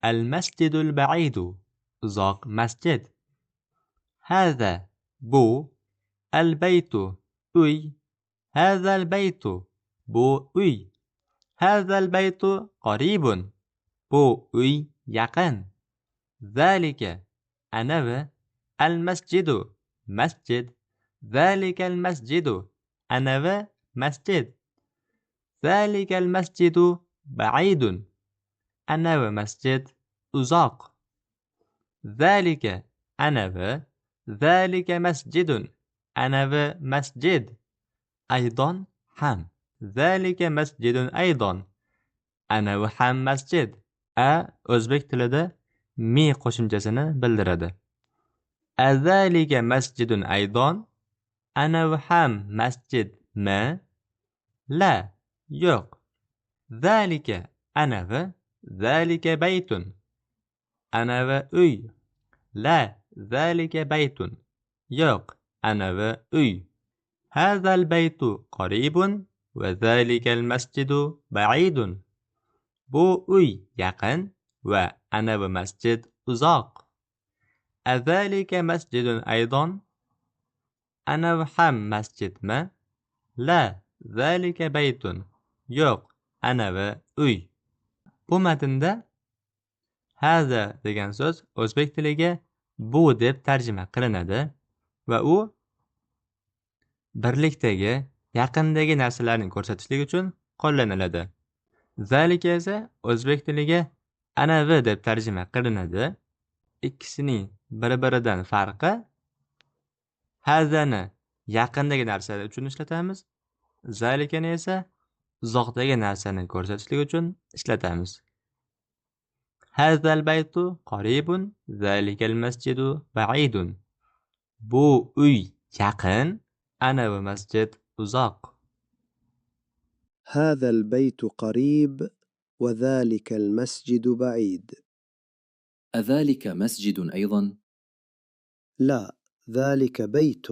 المسجد البعيد uzoq masjid. هذا bu البيت uy. هذا البيت bu uy. هذا البيت قريب bu uy yaqin. ذلك anavi المسجد masjid. ذلك المسجد anavi masjid. ذلك المسجد بعيد anavi masjid uzoq. ذلك anavi ذلك مسجد anavi masjid. أيضا ham ذلك مسجد أيضا anavi ham masjid. O'zbek tilida mi qo'shimchasini bildiradi. Azalika masjidun aydon anavi ham masjidmi? La, yo'q. Zalika anavi zalika baytun anavi uy. La, zalika baytun yo'q, anavi uy. هذا البيت قريب وذلك المسجد بعيد. Bu uy yaqin va anavi masjid uzoq. Azalika masjidun aydon anavi ham masjidmi? La, zalika baytun yo'q, anavi uy. Bu matnda haza degan so'z o'zbek tiliga bu deb tarjima qilinadi va u birlikdagi, yaqindagi narsalarni ko'rsatishlik uchun qo'llaniladi. Zalika esa o'zbek tiliga anavi deb tarjima qilinadi. Ikkisining bir-biridan farqi hazani yaqindagi narsalar uchun ishlatamiz. Zalikani esa uzoqdagi narsani ko'rsatishlik uchun ishlatamiz. Hazal baytu qaribun, zalikal masjidu ba'idun. Bu uy yaqin, anavi masjid uzoq. هذا البيت قريب وذلك المسجد بعيد. أذلك مسجد أيضا؟ لا، ذلك بيت.